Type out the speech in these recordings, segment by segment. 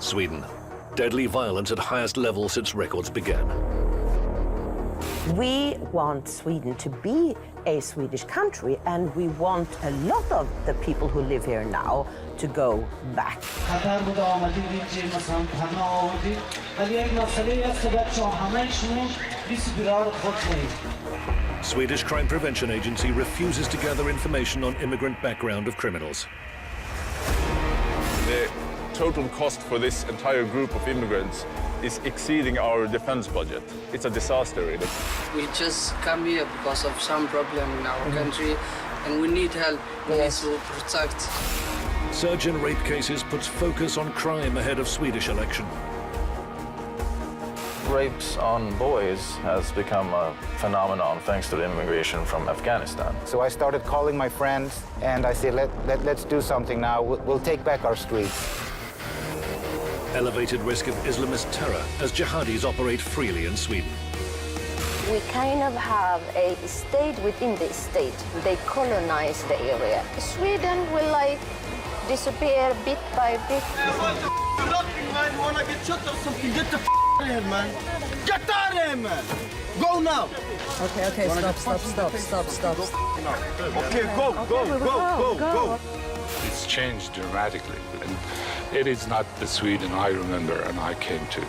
Sweden. Deadly violence at highest level since records began. We want Sweden to be a Swedish country, and we want a lot of the people who live here now to go back. Swedish Crime Prevention Agency refuses to gather information on immigrant background of criminals. The total cost for this entire group of immigrants is exceeding our defense budget. It's a disaster, really. We just come here because of some problem in our country, and we need help. We need to protect. Surge in rape cases puts focus on crime ahead of Swedish election. Rapes on boys has become a phenomenon thanks to the immigration from Afghanistan. So I started calling my friends, and I said, let's do something now. We'll take back our streets. Elevated risk of Islamist terror as jihadis operate freely in Sweden. We kind of have a state within the state. They colonize the area. Sweden will like disappear bit by bit. Hey, what the you looking, man? You wanna get shot or something? Get the out of here, man! Get out of here, man! Go now! Okay, stop. Okay, go! It's changed dramatically, and it is not the Sweden I remember and I came to.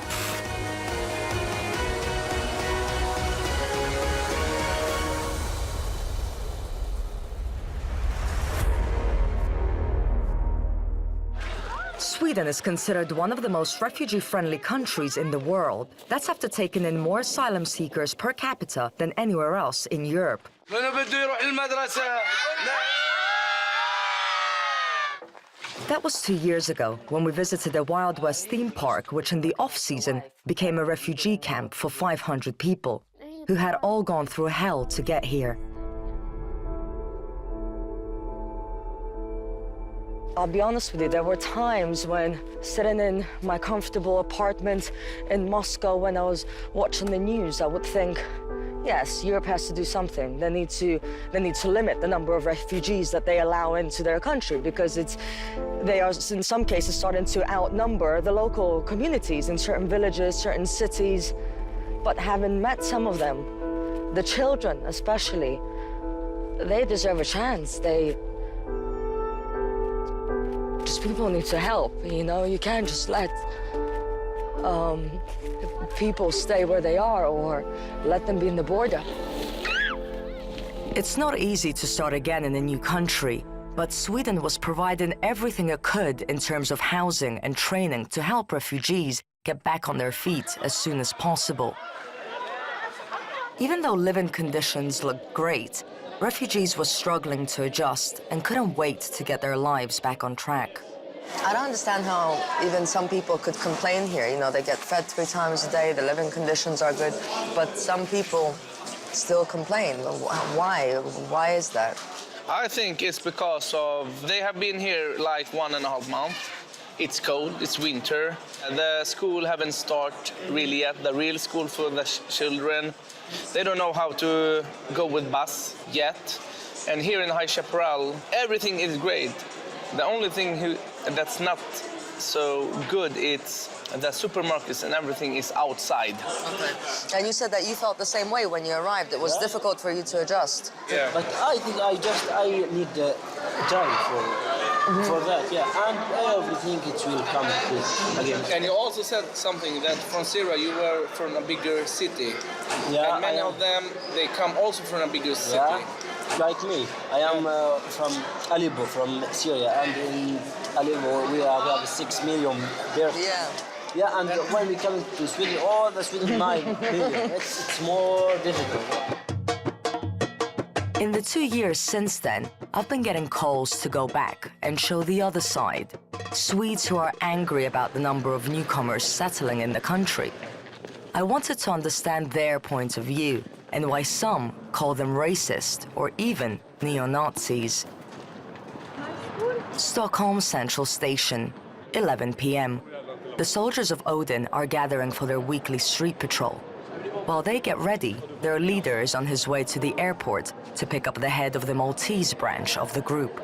Sweden is considered one of the most refugee-friendly countries in the world. That's after taking in more asylum seekers per capita than anywhere else in Europe. That was 2 years ago when we visited the Wild West theme park, which in the off-season became a refugee camp for 500 people who had all gone through hell to get here. I'll be honest with you, there were times when sitting in my comfortable apartment in Moscow when I was watching the news, I would think, yes, Europe has to do something. They need to limit the number of refugees that they allow into their country because they are, in some cases, starting to outnumber the local communities in certain villages, certain cities. But having met some of them, the children especially, they deserve a chance. People need to help, you know? You can't just let people stay where they are or let them be in the border. It's not easy to start again in a new country, but Sweden was providing everything it could in terms of housing and training to help refugees get back on their feet as soon as possible. Even though living conditions looked great, refugees were struggling to adjust and couldn't wait to get their lives back on track. I don't understand how even some people could complain here. You know, they get fed 3 times a day, the living conditions are good, but some people still complain. Why? Why is that? I think it's because of they have been here like 1.5 months. It's cold, it's winter. The school haven't started really yet, the real school for the children. They don't know how to go with bus yet. And here in High Chaparral, everything is great. The only thing that's not so good is the supermarkets and everything is outside. Okay. And you said that you felt the same way when you arrived. It was difficult for you to adjust. Yeah. But I think I need time for that, yeah. And I think it will come again. And you also said something that from Syria you were from a bigger city. Yeah. And many of them, they come also from a bigger city. Yeah. Like me, I am from Aleppo, from Syria, and in Aleppo we have 6 million there. Yeah, and when we come to Sweden, the Sweden 9 million. It's more difficult. In the 2 years since then, I've been getting calls to go back and show the other side. Swedes who are angry about the number of newcomers settling in the country. I wanted to understand their point of view and why some call them racist or even neo-Nazis. Stockholm Central Station, 11 p.m. The soldiers of Odin are gathering for their weekly street patrol. While they get ready, their leader is on his way to the airport to pick up the head of the Maltese branch of the group.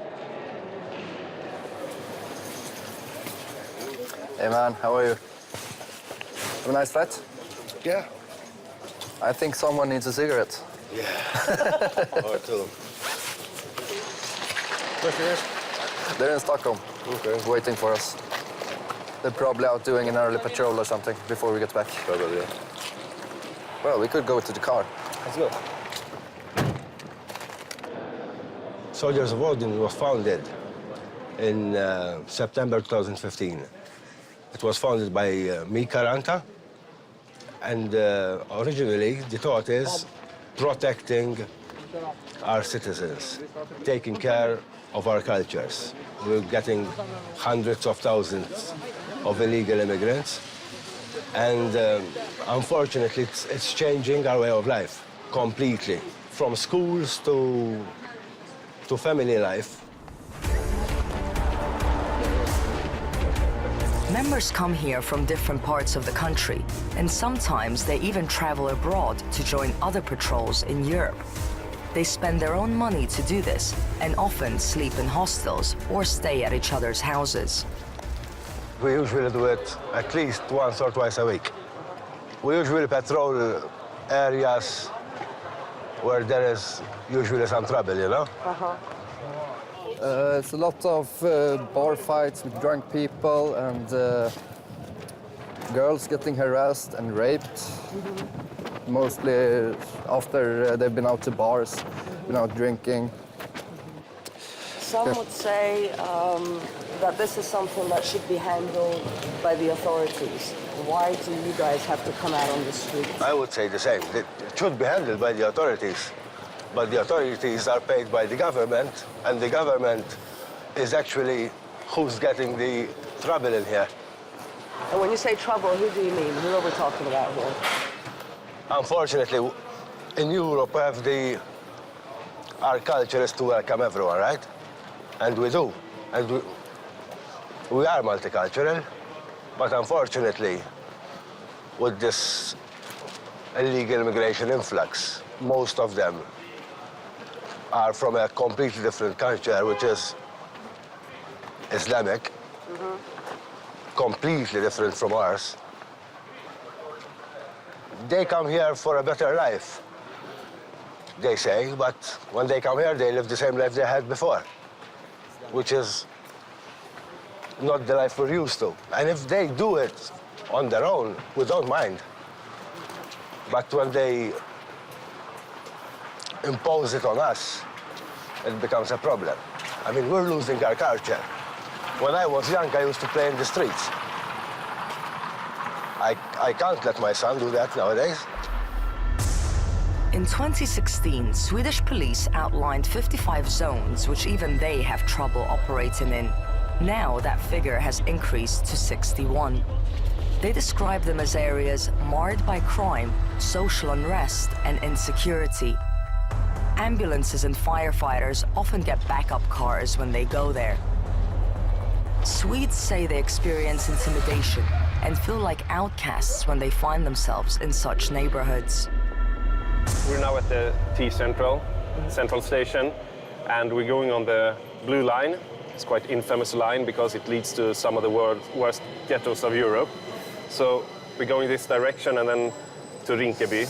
Hey man, how are you? Have a nice flight? Yeah. I think someone needs a cigarette. Yeah. Or two. They're in Stockholm. Okay. Waiting for us. They're probably out doing an early patrol or something before we get back. Probably, yeah. Well, we could go to the car. Let's go. Soldiers of Odin was founded in September 2015. It was founded by Mika Ranta, and originally the thought is protecting our citizens, taking care of our cultures. We're getting hundreds of thousands of illegal immigrants, and unfortunately it's changing our way of life completely, from schools to family life. Members come here from different parts of the country, and sometimes they even travel abroad to join other patrols in Europe. They spend their own money to do this, and often sleep in hostels or stay at each other's houses. We usually do it at least once or twice a week. We usually patrol areas where there is usually some trouble, you know? It's a lot of bar fights with drunk people and girls getting harassed and raped. Mostly after they've been out to bars, been out drinking. Some would say that this is something that should be handled by the authorities. Why do you guys have to come out on the street? I would say the same. It should be handled by the authorities. But the authorities are paid by the government, and the government is actually who's getting the trouble in here. And when you say trouble, who do you mean? Who are we talking about here? Unfortunately, in Europe, we have our culture is to welcome everyone, right? And we do. And we are multicultural, but unfortunately, with this illegal immigration influx, most of them are from a completely different culture, which is Islamic, completely different from ours. They come here for a better life, they say, but when they come here, they live the same life they had before, which is not the life we're used to. And if they do it on their own, we don't mind. But when they impose it on us, it becomes a problem. I mean, we're losing our culture. When I was young, I used to play in the streets. I can't let my son do that nowadays. In 2016, Swedish police outlined 55 zones which even they have trouble operating in. Now that figure has increased to 61. They describe them as areas marred by crime, social unrest, and insecurity. Ambulances and firefighters often get backup cars when they go there. Swedes say they experience intimidation and feel like outcasts when they find themselves in such neighborhoods. We're now at the T-Central station, and we're going on the blue line. It's quite infamous line because it leads to some of the world's worst ghettos of Europe. So we're going this direction and then to Rinkeby,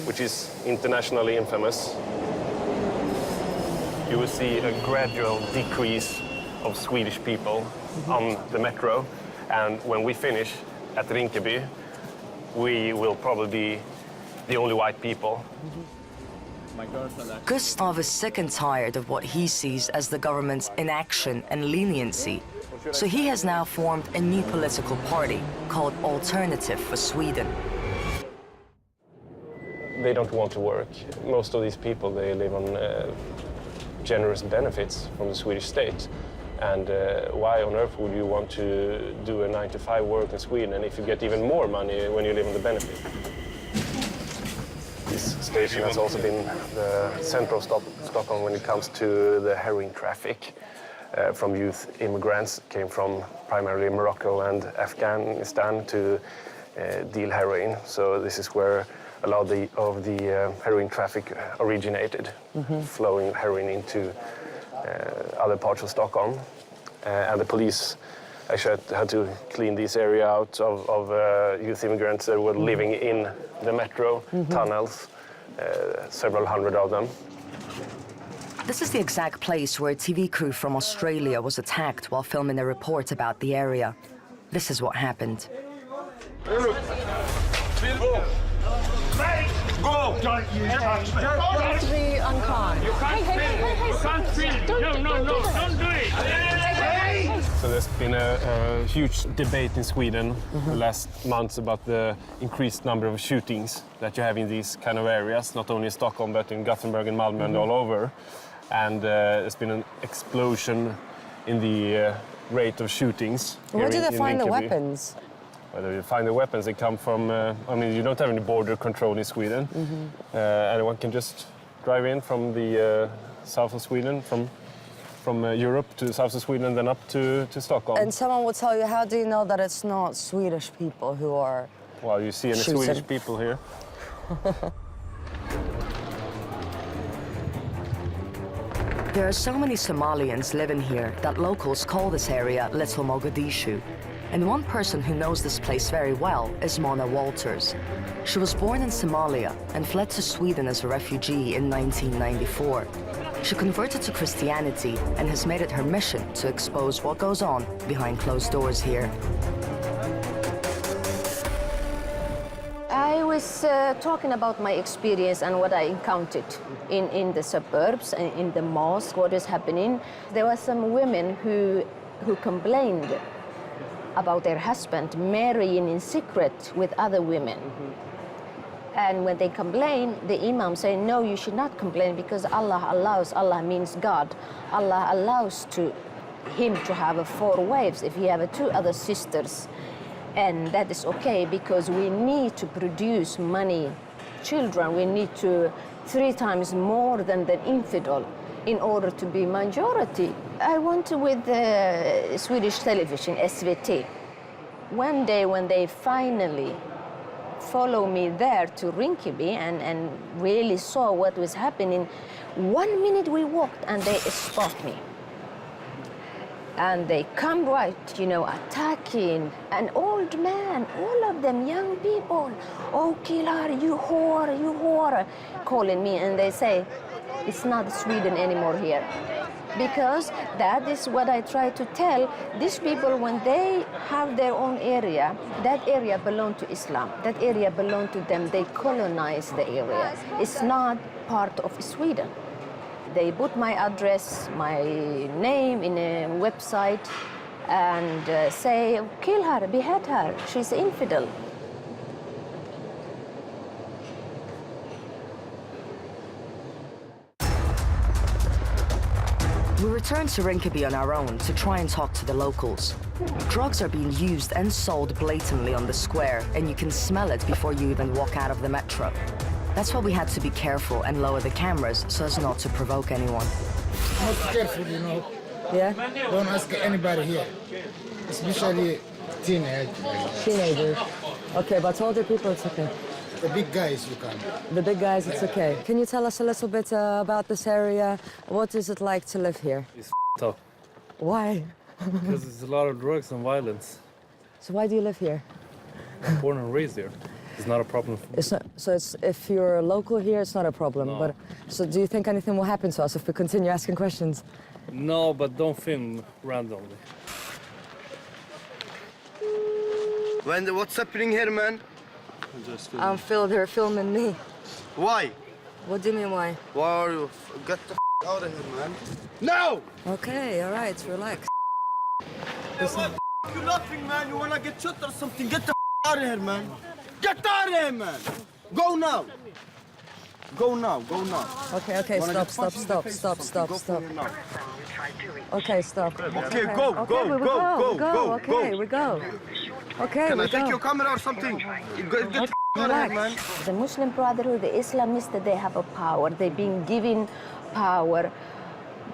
which is internationally infamous. You will see a gradual decrease of Swedish people on the metro. And when we finish at Rinkeby, we will probably be the only white people. Gustav is sick and tired of what he sees as the government's inaction and leniency. So he has now formed a new political party called Alternative for Sweden. They don't want to work. Most of these people, they live on generous benefits from the Swedish state. And why on earth would you want to do a 9-to-5 work in Sweden if you get even more money when you live on the benefit? This station has also been the center of Stockholm when it comes to the heroin traffic from youth immigrants. Came from primarily Morocco and Afghanistan to deal heroin. So this is where a lot of the heroin traffic originated, flowing heroin into other parts of Stockholm. And the police Actually, I had to clean this area out of youth immigrants that were living in the metro tunnels, several hundred of them. This is the exact place where a TV crew from Australia was attacked while filming a report about the area. This is what happened. Go! Don't be unkind. You can't film. No, don't do it. So there's been a huge debate in Sweden the last months about the increased number of shootings that you have in these kind of areas, not only in Stockholm, but in Gothenburg and Malmö and all over. And there's been an explosion in the rate of shootings. Where do they find the Rinkeby. weapons? Whether you find the weapons, they come from, I mean, you don't have any border control in Sweden. Anyone can just drive in from the south of Sweden, from Europe to the south of Sweden and then up to Stockholm. And someone will tell you, how do you know that it's not Swedish people who are Well, you see any shooting? Swedish people here? There are so many Somalians living here that locals call this area Little Mogadishu. And one person who knows this place very well is Mona Walters. She was born in Somalia and fled to Sweden as a refugee in 1994. She converted to Christianity and has made it her mission to expose what goes on behind closed doors here. I was talking about my experience and what I encountered in the suburbs and in the mosque, what is happening. There were some women who complained about their husband marrying in secret with other women. And when they complain, the imam say, no, you should not complain because Allah allows, Allah means God, Allah allows him to have 4 wives if he have 2 other sisters. And that is okay because we need to produce money, children, we need to 3 times more than the infidel in order to be majority. I went with the Swedish television, SVT. One day when they finally follow me there to Rinkeby and really saw what was happening, 1 minute we walked and they spot me. And they come right, attacking an old man, all of them, young people. Oh, killer, you whore, calling me. And they say, it's not Sweden anymore here. Because that is what I try to tell. These people, when they have their own area, that area belongs to Islam. That area belongs to them. They colonize the area. It's not part of Sweden. They put my address, my name in a website and say, kill her, behead her, she's an infidel. We returned to Rinkeby on our own to try and talk to the locals. Drugs are being used and sold blatantly on the square, and you can smell it before you even walk out of the metro. That's why we had to be careful and lower the cameras so as not to provoke anyone. Most careful, Yeah? Don't ask anybody here, especially teenagers. Teenagers. Okay, but older people, it's okay. The big guys, you can. The big guys, it's okay. Can you tell us a little bit about this area? What is it like to live here? It's tough. Why? Because there's a lot of drugs and violence. So why do you live here? I'm born and raised here. It's not a problem. It's not, so if you're local here, it's not a problem. No. But so do you think anything will happen to us if we continue asking questions? No, but don't film randomly. What's happening here, man? I'm Phil, they're filming me. Why? What do you mean, why? Why are you? Get the out of here, man. No! Okay, all right, relax. Listen. You laughing, man? You wanna get shot or something? Get the out of here, man. Get out of here, man. Go now. Go now, go now. Okay, stop. Okay, stop. Okay, go. Okay, we go. Okay, Can we I take go. your camera or something? Get the out of here, man. The Muslim Brotherhood, the Islamists, they have a power. They've been given power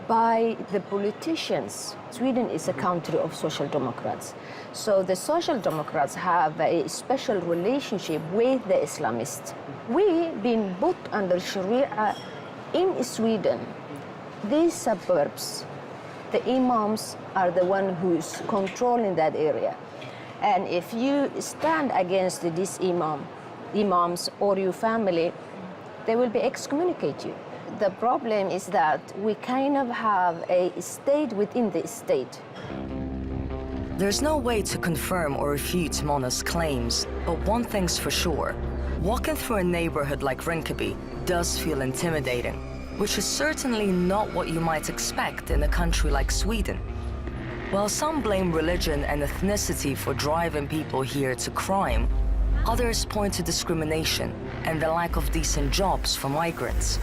by the politicians. Sweden is a country of social democrats. So the social democrats have a special relationship with the Islamists. We've been put under Sharia in Sweden. These suburbs The imams are the one who's controlling that area. And if you stand against these imams or your family, they will be excommunicate you. The problem is that we kind of have a state within the state. There's no way to confirm or refute Mona's claims, but one thing's for sure. Walking through a neighborhood like Rinkeby does feel intimidating, which is certainly not what you might expect in a country like Sweden. While some blame religion and ethnicity for driving people here to crime, others point to discrimination and the lack of decent jobs for migrants.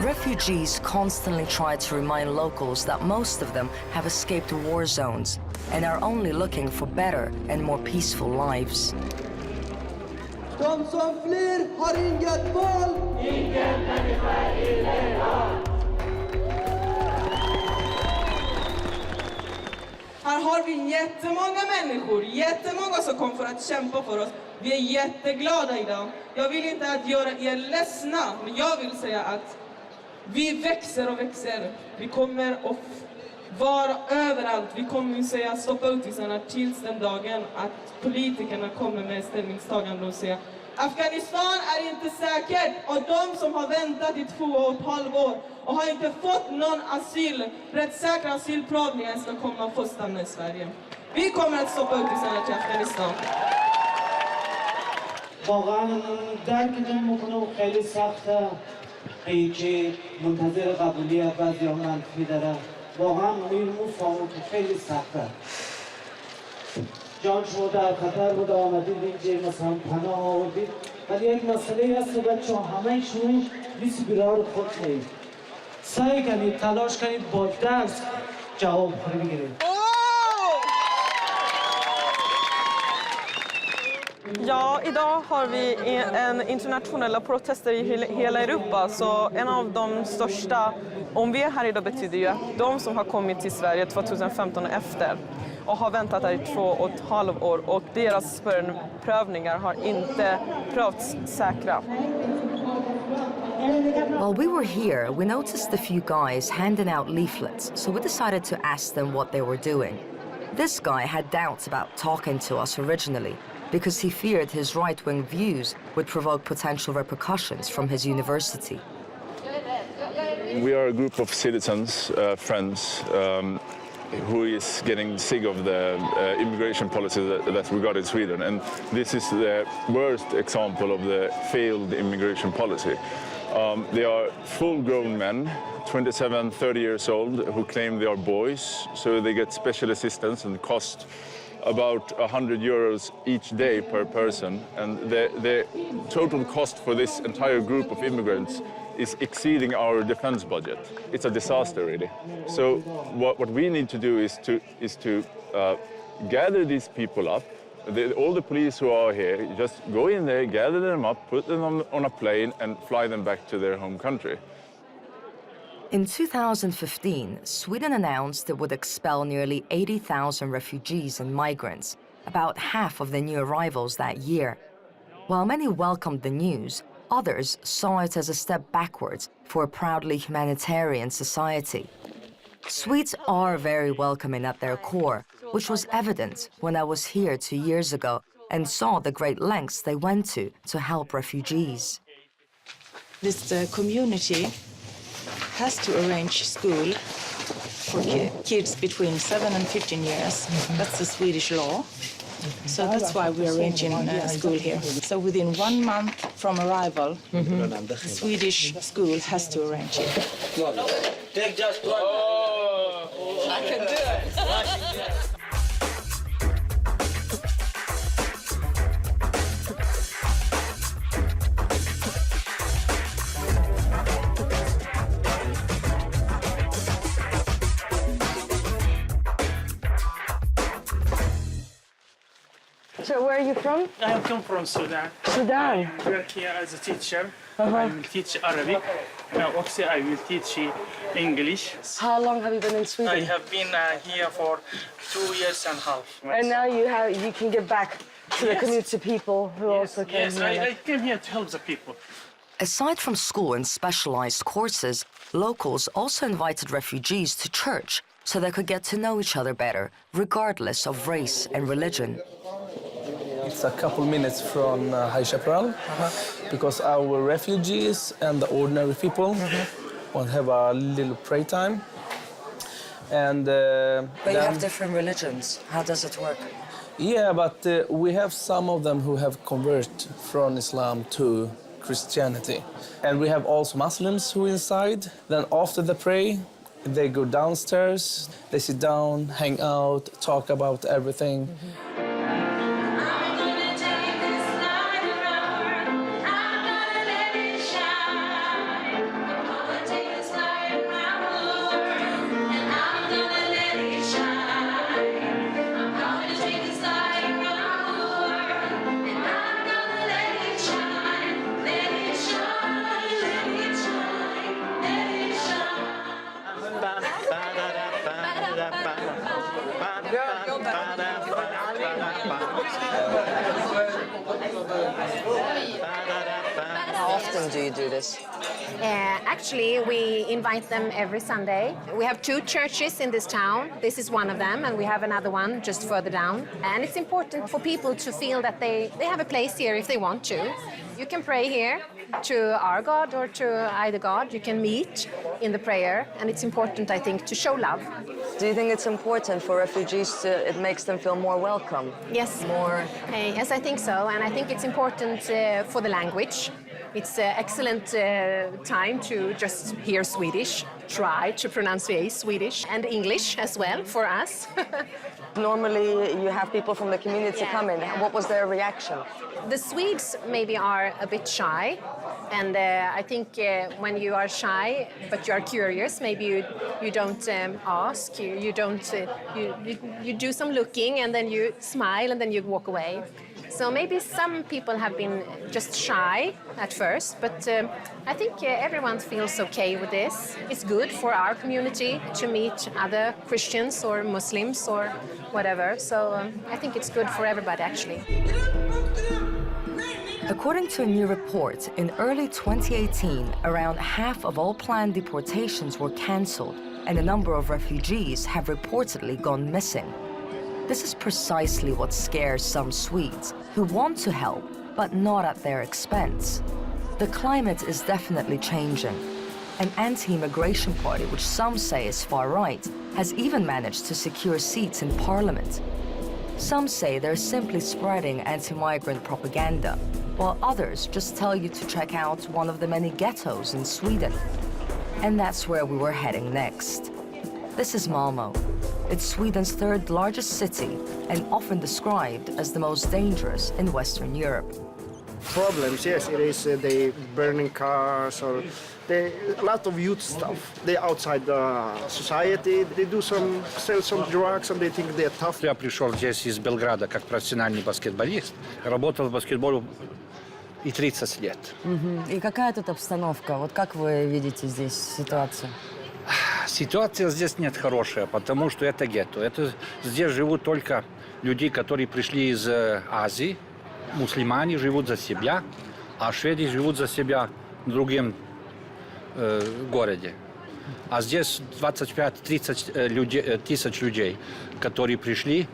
Refugees constantly try to remind locals that most of them have escaped war zones and are only looking for better and more peaceful lives. De som flyr har inget val. Ingen människa är illegal. Här har vi jättemånga människor, jättemånga som kommer för att kämpa för oss. Vi är jätteglada idag. Jag vill inte att göra er ledsna, men jag vill säga att vi växer och växer. Vi kommer att vara överallt. Vi kommer att säga stoppa utvisningarna tills den dagen att politikerna kommer med ställningstagande och säger Afghanistan är inte säkert, och de som har väntat i 2,5 år och har inte fått någon asyl, rättssäkra asylprövningar ska komma och få stanna i Sverige. Vi kommer att stoppa utvisningarna till Afghanistan. واقعا درکتون میکنه و خیلی سخته این که منتظر قبولیت بعضی ها منفی داره واقعا میفهمم که خیلی سخته جان شما در خطر بود آمدید اینجا مثلا پناه آوردید ولی یک مسئله هست بچه ها همه شما لیست بیرار خود نید سعی کنید تلاش کنید با درس جواب خوری بگیرید. Ja, idag har vi internationella protester i hela Europa, så en av de största, om vi är här idag, betyder ju att de som har kommit till Sverige 2015 och efter och har väntat här i 2,5 år och deras prövningar har inte prövats säkra. While we were here, we noticed a few guys handing out leaflets, so we decided to ask them what they were doing. This guy had doubts about talking to us originally, because he feared his right-wing views would provoke potential repercussions from his university. We are a group of citizens, friends, who is getting sick of the immigration policy that we got in Sweden. And this is the worst example of the failed immigration policy. They are full-grown men, 27, 30 years old, who claim they are boys, so they get special assistance and cost about 100 euros each day per person, and the total cost for this entire group of immigrants is exceeding our defense budget. It's a disaster, really. So what we need to do is to gather these people up. All the police who are here, just go in there, gather them up, put them on a plane and fly them back to their home country. In 2015, Sweden announced it would expel nearly 80,000 refugees and migrants, about half of the new arrivals that year. While many welcomed the news, others saw it as a step backwards for a proudly humanitarian society. Swedes are very welcoming at their core, which was evident when I was here 2 years ago and saw the great lengths they went to help refugees. This community has to arrange school for kids between 7 and 15 years. That's the Swedish law. So that's why we're arranging school here. So within 1 month from arrival, the Swedish school has to arrange it. Take just one. Oh, I can do it. So where are you from? I come from Sudan. Sudan. I work here as a teacher. Uh-huh. I will teach Arabic. Also, I will teach English. How long have you been in Sweden? I have been here for 2 years and a half. And now you can give back to the community people who also came yes, here. I came here to help the people. Aside from school and specialized courses, locals also invited refugees to church so they could get to know each other better, regardless of race and religion. It's a couple minutes from High Chaparral, because our refugees and the ordinary people want to have a little pray time. And But you have different religions. How does it work? yeah, but we have some of them who have converted from Islam to Christianity. And we have also Muslims who are inside. Then after the pray, they go downstairs, they sit down, hang out, talk about everything. How often do you do this? Actually, we invite them every Sunday. We have 2 churches in this town. This is one of them, and we have another one just further down. And it's important for people to feel that they have a place here if they want to. You can pray here to our God or to either God. You can meet in the prayer, and it's important, I think, to show love. Do you think it's important for refugees it makes them feel more welcome? Yes. More? Yes, I think so, and I think it's important for the language. It's an excellent time to just hear Swedish, try to pronounce Swedish, and English as well for us. Normally you have people from the community come in. What was their reaction? The Swedes maybe are a bit shy, and I think when you are shy but you are curious, maybe you don't ask, you don't you do some looking and then you smile and then you walk away. So maybe some people have been just shy at first, but I think everyone feels okay with this. It's good for our community to meet other Christians or Muslims or whatever. So I think it's good for everybody, actually. According to a new report, in early 2018, around half of all planned deportations were cancelled, and a number of refugees have reportedly gone missing. This is precisely what scares some Swedes, who want to help, but not at their expense. The climate is definitely changing. An anti-immigration party, which some say is far-right, has even managed to secure seats in parliament. Some say they're simply spreading anti-migrant propaganda, while others just tell you to check out one of the many ghettos in Sweden. And that's where we were heading next. This is Malmö. It's Sweden's 3rd largest city and often described as the most dangerous in Western Europe. Problems, yes, it is they burning cars or a lot of youth stuff. They're outside the society, they sell some drugs and they think they're tough. Я пришел здесь из Белграда как профессиональный баскетболист. Работал в баскетболе и 30 лет. И какая тут обстановка? Вот как вы видите здесь ситуацию? Ситуация здесь нет хорошая, потому что это гетто. Здесь живут только люди, которые пришли из Азии. Мусульмане живут за себя, а шведы живут за себя в другом городе. А здесь 25-30 тысяч людей, которые пришли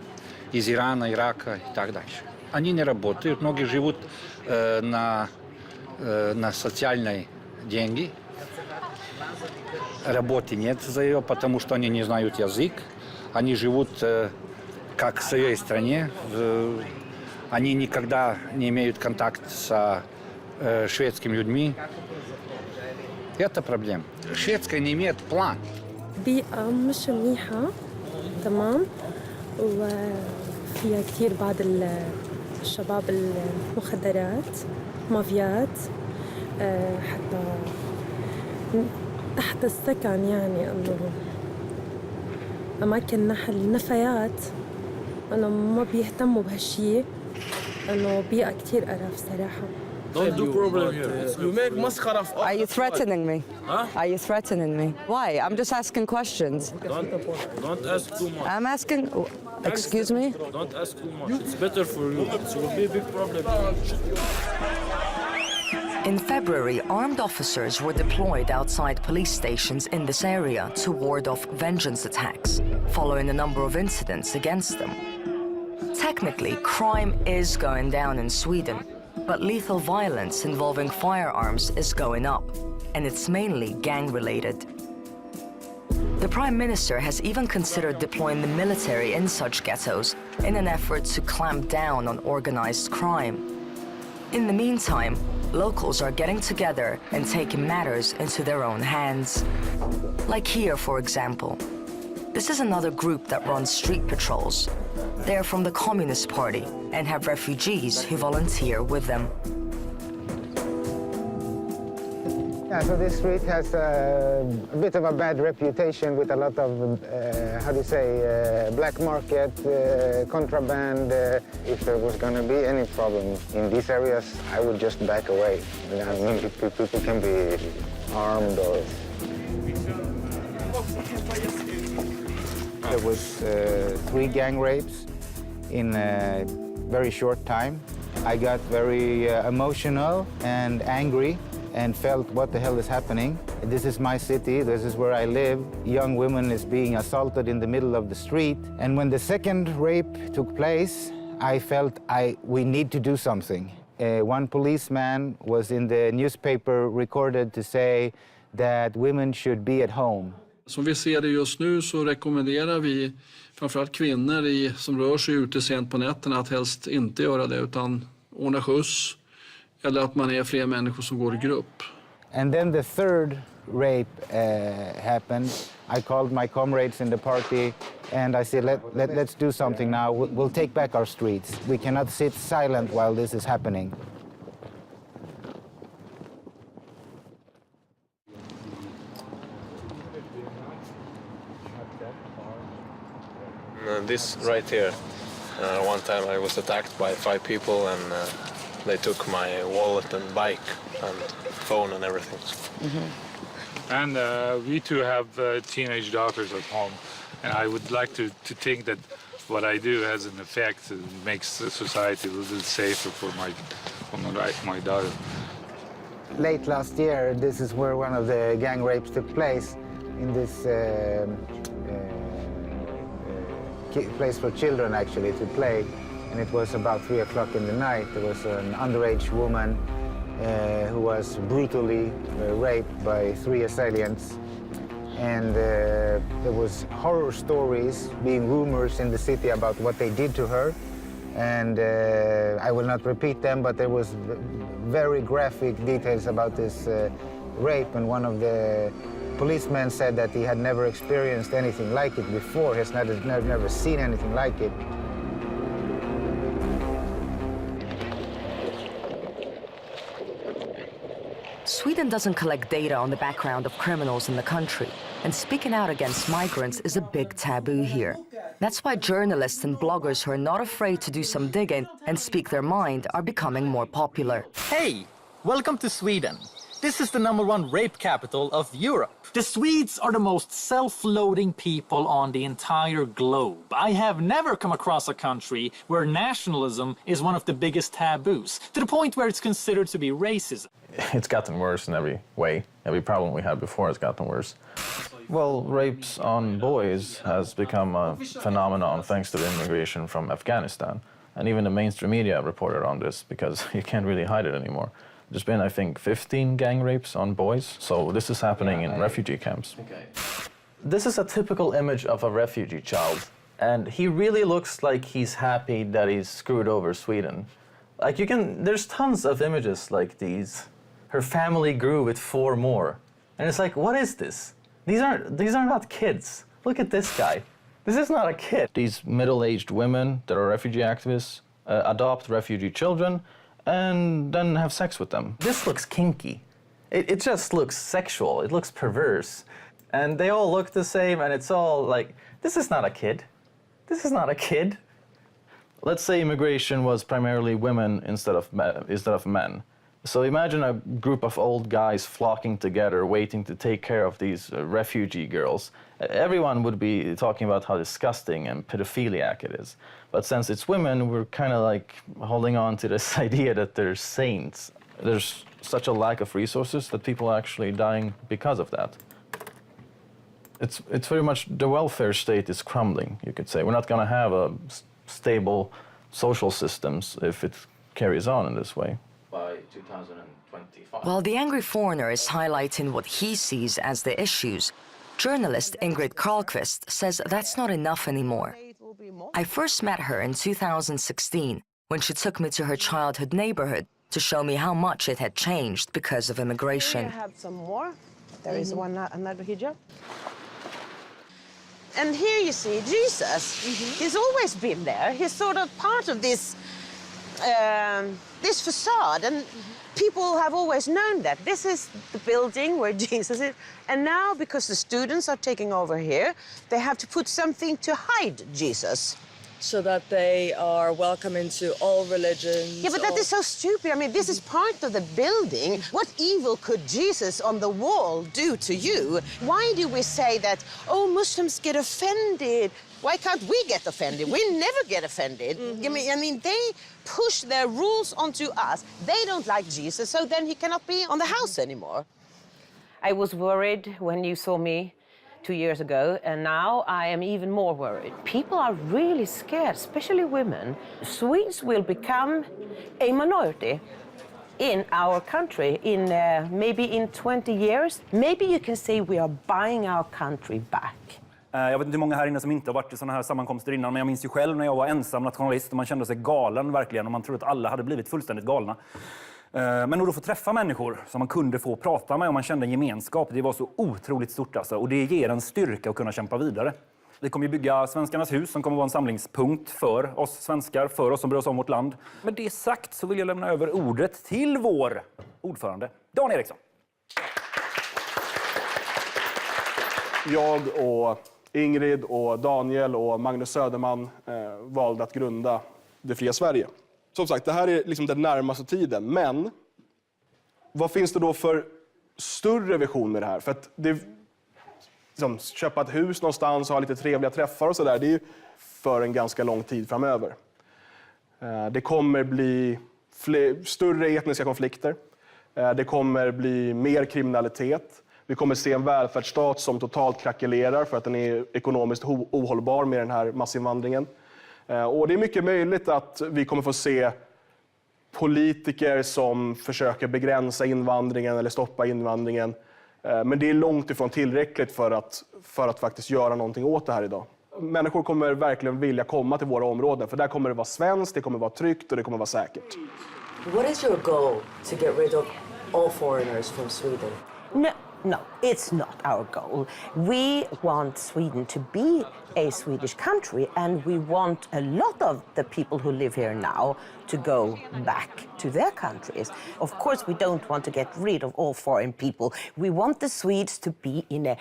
из Ирана, Ирака и так дальше. Они не работают, многие живут на социальные деньги. Работы нет за ее, потому что они не знают язык. Они живут как в своей стране. Они никогда не имеют контакт с шведскими людьми. Это проблема. Шведская не имеет план. بيئة مش منيحة تمام وفيها كثير بعض الشباب المخدرات مافيات حتى تحت السكن يعني انه اماكن نحل النفايات انه ما بيهتموا بهالشيء انه بيئة كثير قرف صراحة. Don't do problem here. You make maskhara of. Are you threatening me? Huh? Are you threatening me? Why? I'm just asking questions. Don't ask too much. I'm asking. Excuse me? Don't ask too much. It's better for you. It will be a big problem. In February, armed officers were deployed outside police stations in this area to ward off vengeance attacks, following a number of incidents against them. Technically, crime is going down in Sweden, but lethal violence involving firearms is going up, and it's mainly gang-related. The Prime Minister has even considered deploying the military in such ghettos in an effort to clamp down on organized crime. In the meantime, locals are getting together and taking matters into their own hands. Like here, for example. This is another group that runs street patrols. They're from the Communist Party and have refugees who volunteer with them. Yeah, so this street has a bit of a bad reputation with a lot of, black market, contraband. If there was going to be any problem in these areas, I would just back away. I mean, people can be armed or... There was 3 gang rapes in a very short time. I got very emotional and angry and felt, what the hell is happening? This is my city, this is where I live. Young woman is being assaulted in the middle of the street. And when the second rape took place, I felt we need to do something. One policeman was in the newspaper recorded to say that women should be at home. Som vi ser det just nu så rekommenderar vi framförallt kvinnor som rör sig ute sent på nätterna att helst inte göra det utan ordna skjuts eller att man är fler människor som går i grupp. And then the third rape happened. I called my comrades in the party and I said, let's do something now. We'll take back our streets. We cannot sit silent while this is happening. This right here, one time I was attacked by 5 people and they took my wallet and bike and phone and everything. And we too have teenage daughters at home, and I would like to think that what I do has an effect and makes the society a little safer for my daughter. Late last year, this is where one of the gang rapes took place in this place for children actually to play, and it was about 3 o'clock in the night. There was an underage woman who was brutally raped by 3 assailants, and there was horror stories, being rumors in the city about what they did to her, and I will not repeat them, but there was very graphic details about this rape, and one of the policemen said that he had never experienced anything like it before. He has never seen anything like it. Sweden doesn't collect data on the background of criminals in the country, and speaking out against migrants is a big taboo here. That's why journalists and bloggers who are not afraid to do some digging and speak their mind are becoming more popular. Hey, welcome to Sweden. This is the #1 rape capital of Europe. The Swedes are the most self-loathing people on the entire globe. I have never come across a country where nationalism is one of the biggest taboos, to the point where it's considered to be racism. It's gotten worse in every way. Every problem we had before has gotten worse. Well, rapes on boys has become a phenomenon thanks to the immigration from Afghanistan. And even the mainstream media reported on this because you can't really hide it anymore. There's been, I think, 15 gang rapes on boys. So this is happening in refugee camps. This is a typical image of a refugee child. And he really looks like he's happy that he's screwed over Sweden. Like there's tons of images like these. Her family grew with 4 more. And it's like, what is this? These are not kids. Look at this guy. This is not a kid. These middle-aged women that are refugee activists adopt refugee children and then have sex with them. This looks kinky. It just looks sexual. It looks perverse. And they all look the same, and it's all like, this is not a kid. This is not a kid. Let's say immigration was primarily women instead of men. So imagine a group of old guys flocking together, waiting to take care of these refugee girls. Everyone would be talking about how disgusting and pedophiliac it is. But since it's women, we're kind of like holding on to this idea that they're saints. there's such a lack of resources that people are actually dying because of that. It's very much the welfare state is crumbling, you could say. We're not going to have a stable social systems if it carries on in this way. By 2025. While the angry foreigner is highlighting what he sees as the issues, journalist Ingrid Karlqvist says that's not enough anymore. I first met her in 2016 when she took me to her childhood neighborhood to show me how much it had changed because of immigration. I have some more. There is another hijab. And here you see Jesus. He's always been there. He's sort of part of this this facade, and people have always known that this is the building where Jesus is. And now, because the students are taking over here, they have to put something to hide Jesus. So that they are welcome into all religions. Yeah, but that is so stupid. I mean, this is part of the building. What evil could Jesus on the wall do to you? Why do we say that, oh, Muslims get offended? Why can't we get offended? We never get offended. I mean, they push their rules onto us. They don't like Jesus, so then he cannot be on the house anymore. I was worried when you saw me 2 years ago, and now I am even more worried. People are really scared, especially women. Swedes will become a minority in our country in maybe in 20 years. Maybe you can say we are buying our country back. Jag vet inte hur många här inne som inte har varit i såna här sammankomster innan, men jag minns ju själv när jag var ensam nationalist och man kände sig galen verkligen, och man trodde att alla hade blivit fullständigt galna. Men att då få träffa människor som man kunde få prata med och man kände en gemenskap, det var så otroligt stort alltså, och det ger en styrka att kunna kämpa vidare. Vi kommer ju bygga Svenskarnas hus som kommer vara en samlingspunkt för oss svenskar, för oss som bryr oss om vårt land. Med det sagt så vill jag lämna över ordet till vår ordförande, Dan Eriksson. Jag och Ingrid och Daniel och Magnus Söderman valde att grunda Det fria Sverige. Som sagt, det här är liksom den närmaste tiden, men vad finns det då för större vision med det här? För att det, liksom, köpa ett hus någonstans och ha lite trevliga träffar och sådär, det är ju för en ganska lång tid framöver. Det kommer bli större etniska konflikter. Det kommer bli mer kriminalitet. Vi kommer se en välfärdsstat som totalt krackelerar för att den är ekonomiskt ohållbar med den här massinvandringen. Och det är mycket möjligt att vi kommer få se politiker som försöker begränsa invandringen eller stoppa invandringen. Men det är långt ifrån tillräckligt för att faktiskt göra någonting åt det här idag. Människor kommer verkligen vilja komma till våra områden, för där kommer det vara svenskt, det kommer vara tryggt och det kommer vara säkert. What is your goal to get rid of all foreigners from Sweden? No, it's not our goal. We want Sweden to be a Swedish country, and we want a lot of the people who live here now to go back to their countries. Of course, we don't want to get rid of all foreign people. We want the Swedes to be in a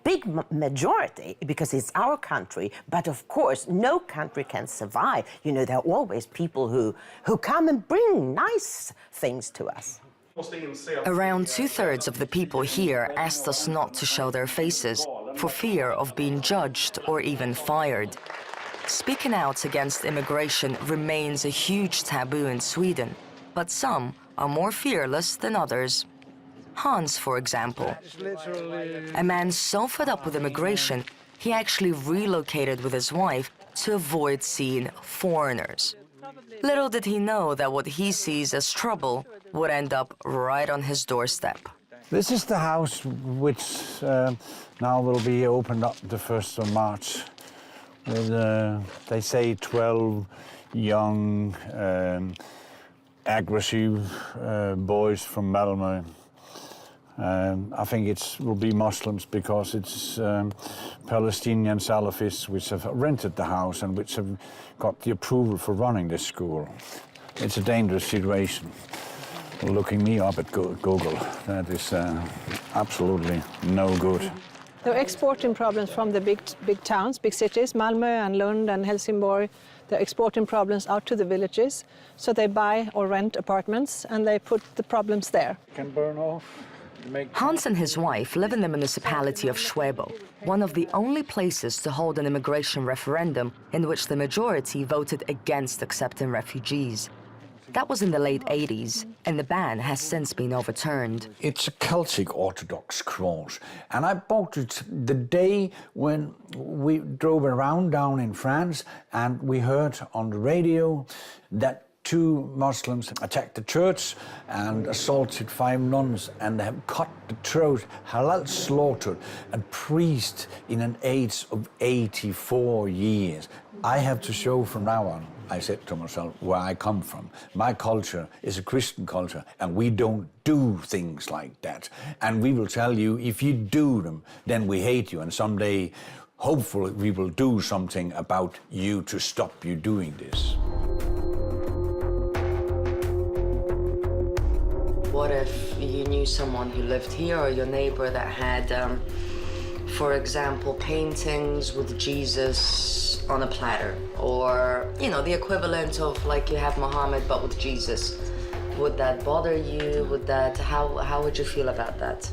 big majority because it's our country. But of course, no country can survive. You know, there are always people who come and bring nice things to us. Around 2/3 of the people here asked us not to show their faces for fear of being judged or even fired. Speaking out against immigration remains a huge taboo in Sweden, but some are more fearless than others. Hans, for example, a man so fed up with immigration, he actually relocated with his wife to avoid seeing foreigners. Little did he know that what he sees as trouble would end up right on his doorstep. This is the house which now will be opened up the 1st of March. With, they say 12 young, aggressive boys from Malmö. I think it will be Muslims because it's Palestinian Salafists which have rented the house and which have got the approval for running this school. It's a dangerous situation. Looking me up at Google, that is absolutely no good. They're exporting problems from the big towns, big cities, Malmö and Lund and Helsingborg. They're exporting problems out to the villages. So they buy or rent apartments and they put the problems there. Can burn off. Hans and his wife live in the municipality of Schwebo, one of the only places to hold an immigration referendum in which the majority voted against accepting refugees. That was in the late 80s, and the ban has since been overturned. It's a Celtic Orthodox cross, and I bought it the day when we drove around down in France, and we heard on the radio that 2 Muslims attacked the church and assaulted 5 nuns and have cut the throat, halal slaughtered, a priest in an age of 84 years. I have to show from now on, I said to myself, where I come from. My culture is a Christian culture, and we don't do things like that. And we will tell you, if you do them, then we hate you, and someday, hopefully, we will do something about you to stop you doing this. What if you knew someone who lived here or your neighbor that had, for example, paintings with Jesus on a platter, or, you know, the equivalent of like you have Muhammad but with Jesus? Would that bother you? Would that, how would you feel about that?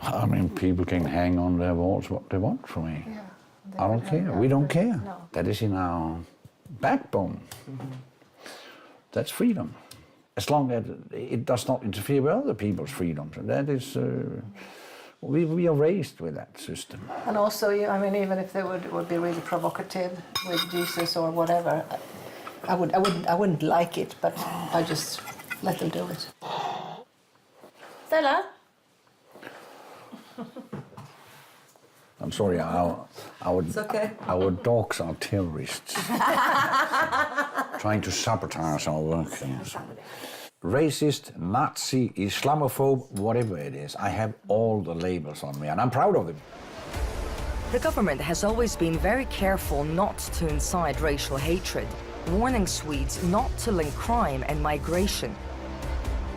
I mean, people can hang on their walls what they want from me. Yeah, I don't care. We don't care. No. That is in our backbone. Mm-hmm. That's freedom. As long as it does not interfere with other people's freedoms. That is, we are raised with that system. And also, I mean, even if they would be really provocative with Jesus or whatever, I wouldn't like it, but I just let them do it. Stella? I'm sorry, It's okay. Our dogs are terrorists. Trying to sabotage our work. Yes. Racist, Nazi, Islamophobe, whatever it is. I have all the labels on me, and I'm proud of them. The government has always been very careful not to incite racial hatred, warning Swedes not to link crime and migration.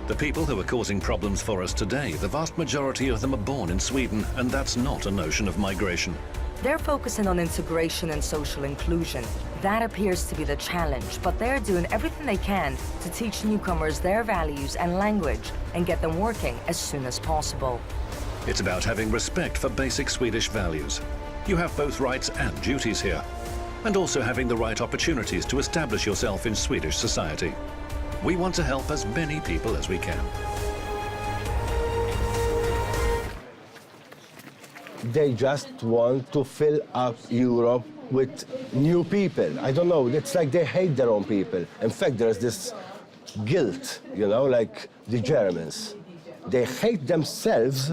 The people who are causing problems for us today, the vast majority of them are born in Sweden, and that's not a notion of migration. They're focusing on integration and social inclusion. That appears to be the challenge, but they're doing everything they can to teach newcomers their values and language and get them working as soon as possible. It's about having respect for basic Swedish values. You have both rights and duties here, and also having the right opportunities to establish yourself in Swedish society. We want to help as many people as we can. They just want to fill up Europe with new people. I don't know, it's like they hate their own people. In fact, there's this guilt, you know, like the Germans. They hate themselves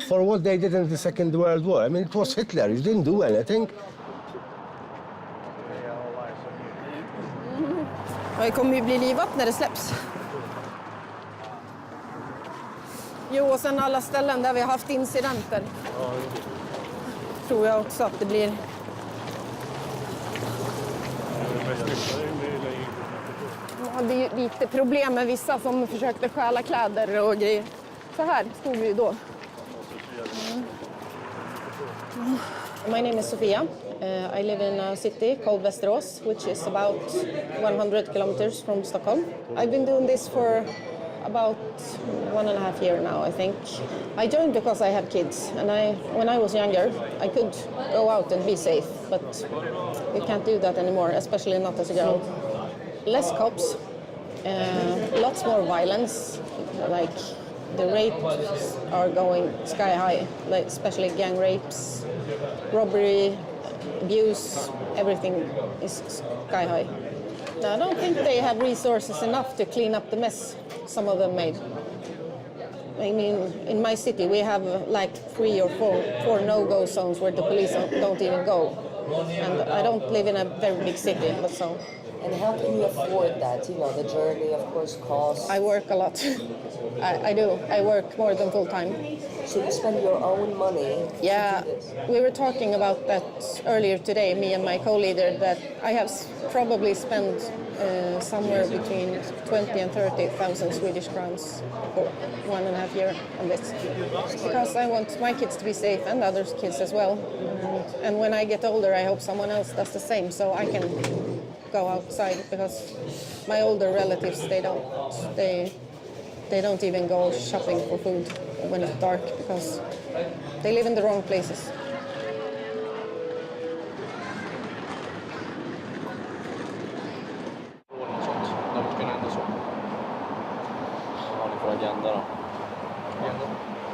for what they did in the Second World War. I mean, it was Hitler, he didn't do anything. Det kommer ju bli livat när det släpps. Jo, och sen alla ställen där vi har haft incidenter. Tror jag också att det blir. Ja, det är ju lite problem med vissa som försökte stjäla kläder och grejer. Så här stod vi ju då. My name is Sofia. I live in a city called Västerås, which is about 100 kilometers from Stockholm. I've been doing this for about 1.5 years now, I think. I joined because I have kids, and when I was younger, I could go out and be safe, but you can't do that anymore, especially not as a girl. Less cops, lots more violence, like the rapes are going sky high, like especially gang rapes, robbery, abuse, everything is sky high. I don't think they have resources enough to clean up the mess some of them made. I mean, in my city we have like 3 or 4 no-go zones where the police don't even go. And I don't live in a very big city, but so. And how can you afford that? You know, the journey, of course, costs. I work a lot. I do. I work more than full time. So you spend your own money? Yeah, we were talking about that earlier today, me and my co-leader, that I have probably spent somewhere between 20 and 30,000 Swedish crowns for 1.5 years on this. Because I want my kids to be safe and other kids as well. And when I get older, I hope someone else does the same, so I can go outside, because my older relatives, they don't even go shopping for food when it's dark, because they live in the wrong places. kunna hända så. Vad har ni för agenda då? Agenda?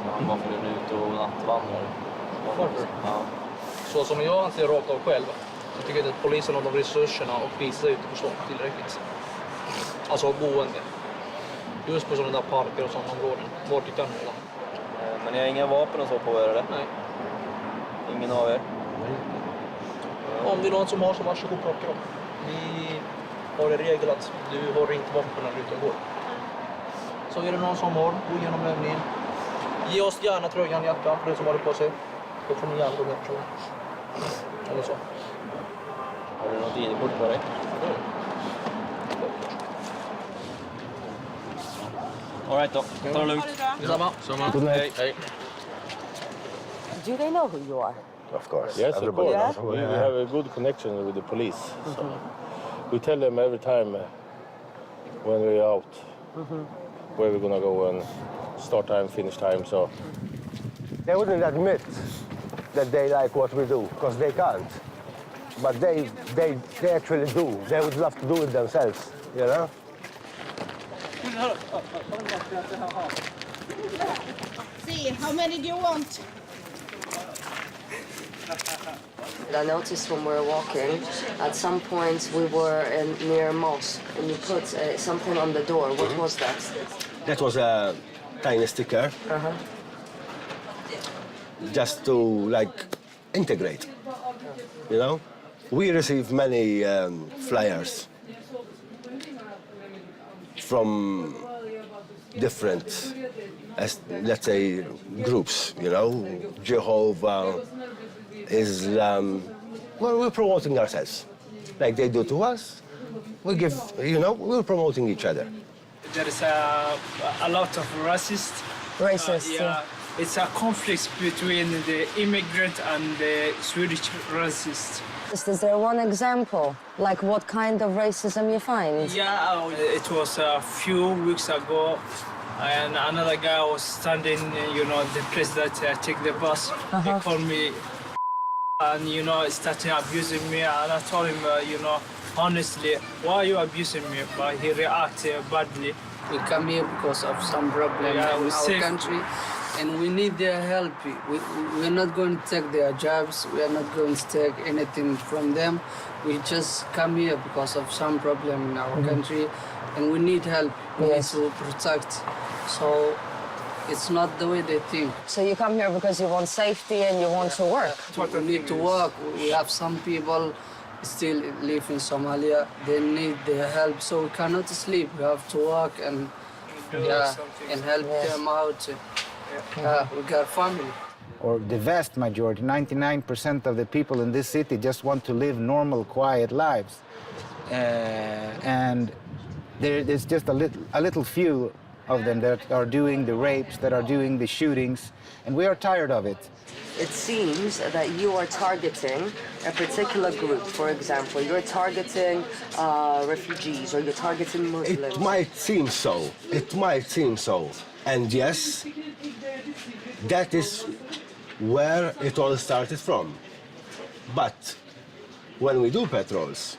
Ja, varför är ni ute och nattvandrar? Varför? Ja. Så som jag anser rakt av själv, så tycker jag att polisen har de resurserna och visar ute på stan tillräckligt. Alltså boende. Just på sådana där parker och sådana områden. Vart i Kanada. Men ni har inga vapen och så på er eller? Nej. Ingen av er? Om det är någon som har så varsågod plocka dem. Vi har en regel att du har inte vapen när du är ute och går. Så är det någon som har, gå igenom övningen. Ge oss gärna tröjan, jackan för den som har det på sig. Då får ni gärna gå med personen. Eller så. Har du något ID-kort på dig? All right då, ta det lugnt. Detsamma. Good night. Hej. Do they know who you are? Of course. Yes, of course. Yeah? We have a good connection with the police. So we tell them every time when we're out where we're gonna go and start time, finish time. So They wouldn't admit that they like what we do, because they can't. But they actually do. They would love to do it themselves, you know? See, how many do you want? I noticed when we were walking, at some point we were near a mosque and you put something on the door. What was that? That was a tiny sticker, just to, like, integrate, you know? We receive many flyers from different, let's say, groups, you know? Jehovah, Islam. Well, we're promoting ourselves. Like they do to us, we give, you know, we're promoting each other. There is a lot of racist. Racist, yeah. It's a conflict between the immigrant and the Swedish racists. Is there one example? Like what kind of racism you find? Yeah, it was a few weeks ago, and another guy was standing, you know, the place that I take the bus. He called me, and, you know, started abusing me, and I told him, you know, honestly, why are you abusing me? But he reacted badly. We come here because of some problem in our country, and we need their help. We're not going to take their jobs. We are not going to take anything from them. We just come here because of some problem in our country, and we need help. We need to protect. So it's not the way they think. So you come here because you want safety and you want to work? We need to work. We have some people still live in Somalia. They need their help, so we cannot sleep. We have to work and help them out. We got family. Or the vast majority, 99% of the people in this city just want to live normal, quiet lives. And there's just a little few of them that are doing the rapes, that are doing the shootings, and we are tired of it. It seems that you are targeting a particular group. For example, you're targeting refugees or you're targeting Muslims. It might seem so. It might seem so. And yes, that is where it all started from. But when we do patrols,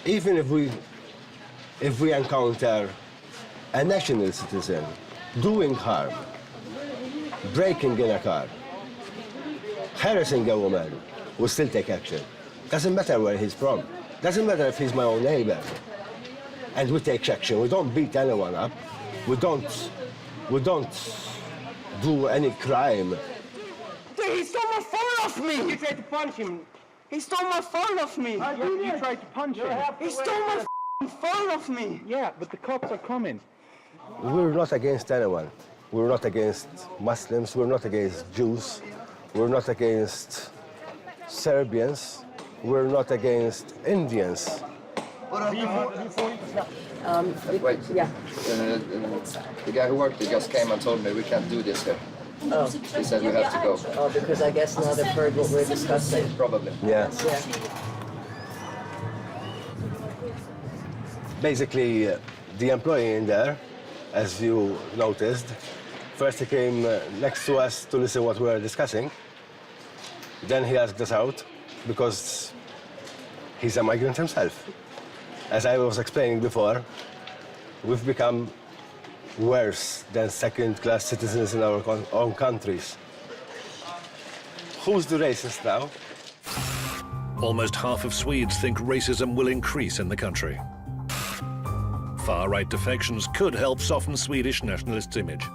even if we encounter a national citizen doing harm, breaking in a car, harassing a woman, we still take action. Doesn't matter where he's from. Doesn't matter if he's my own neighbor. And we take action. We don't beat anyone up. We don't do any crime. He stole my phone off me! You tried to punch him. He stole my phone off me. You tried to punch him. He stole my phone off me. Yeah, but the cops are coming. We're not against anyone. We're not against Muslims. We're not against Jews. We're not against Serbians. We're not against Indians. Wait. Yeah. The guy who worked with us came and told me we can't do this here. Oh. He said we have to go. Oh, because I guess now they've heard what we're discussing. Probably. Yeah. Basically, the employee in there, as you noticed, first he came next to us to listen what we were discussing. Then he asked us out because he's a migrant himself. As I was explaining before, we've become worse than second-class citizens in our own countries. Who's the racist now? Almost half of Swedes think racism will increase in the country. Far-right defections could help soften Swedish nationalists' image.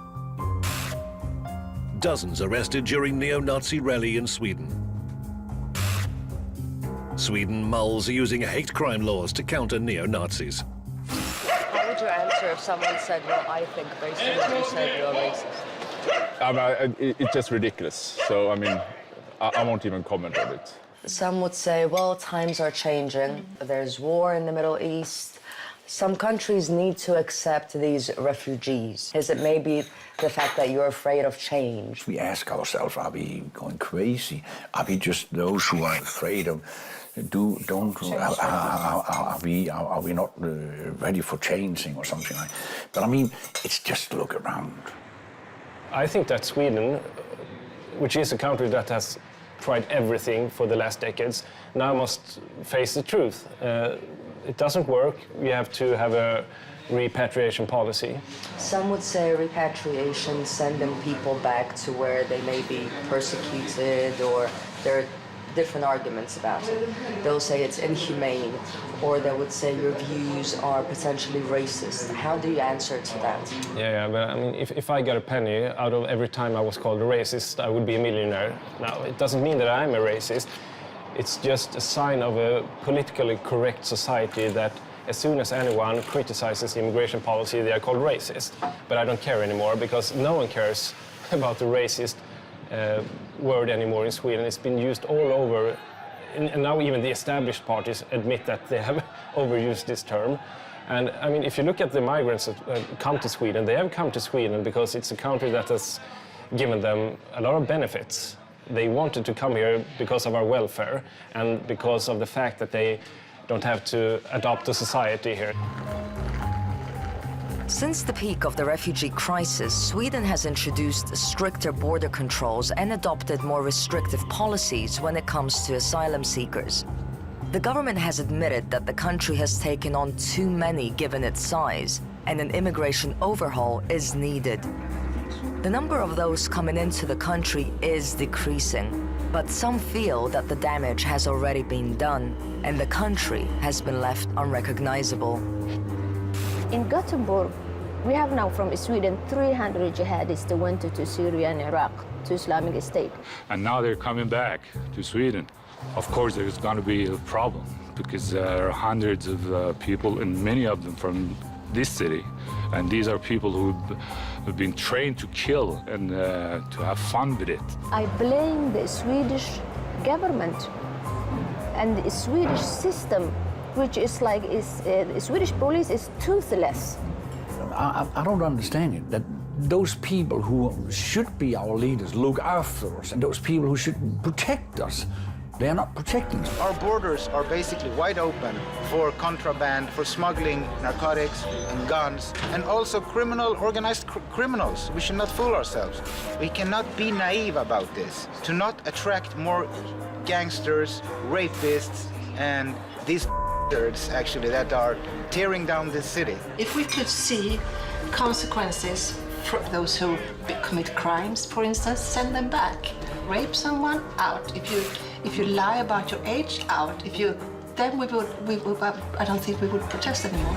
Dozens arrested during neo-Nazi rally in Sweden. Sweden mulls using hate crime laws to counter neo-Nazis. How would you answer if someone said, well, I think based on what you said, you're racist? It's just ridiculous. So, I mean, I won't even comment on it. Some would say, well, times are changing. There's war in the Middle East. Some countries need to accept these refugees. Is it maybe the fact that you're afraid of change? We ask ourselves, are we going crazy? Are we just those who are afraid of are we not ready for changing or something like that? But I mean, it's just to look around. I think that Sweden, which is a country that has tried everything for the last decades, now must face the truth. It doesn't work. We have to have a repatriation policy. Some would say repatriation, sending people back to where they may be persecuted, or there are different arguments about it. They'll say it's inhumane, or they would say your views are potentially racist. How do you answer to that? Yeah, but I mean, if I got a penny out of every time I was called a racist, I would be a millionaire. Now, it doesn't mean that I'm a racist. It's just a sign of a politically correct society that as soon as anyone criticizes immigration policy, they are called racist. But I don't care anymore, because no one cares about the racist word anymore in Sweden. It's been used all over, and now even the established parties admit that they have overused this term. And I mean, if you look at the migrants that come to Sweden, they have come to Sweden because it's a country that has given them a lot of benefits. They wanted to come here because of our welfare and because of the fact that they don't have to adopt a society here. Since the peak of the refugee crisis, Sweden has introduced stricter border controls and adopted more restrictive policies when it comes to asylum seekers. The government has admitted that the country has taken on too many given its size, and an immigration overhaul is needed. The number of those coming into the country is decreasing, but some feel that the damage has already been done, and the country has been left unrecognizable. In Gothenburg, we have now from Sweden 300 jihadists that went to Syria and Iraq, to Islamic State. And now they're coming back to Sweden. Of course, there's going to be a problem because there are hundreds of people, and many of them from this city. And these are people who've been trained to kill and to have fun with it. I blame the Swedish government and the Swedish system, which is like, the Swedish police is toothless. I don't understand it, that those people who should be our leaders look after us, and those people who should protect us, they are not protecting us. Our borders are basically wide open for contraband, for smuggling narcotics and guns, and also organized criminals. We should not fool ourselves. We cannot be naive about this. To not attract more gangsters, rapists, and these actually that are tearing down this city. If we could see consequences for those who commit crimes, for instance, send them back. Rape someone, out. If you lie about your age, out. Then I don't think we would protest anymore.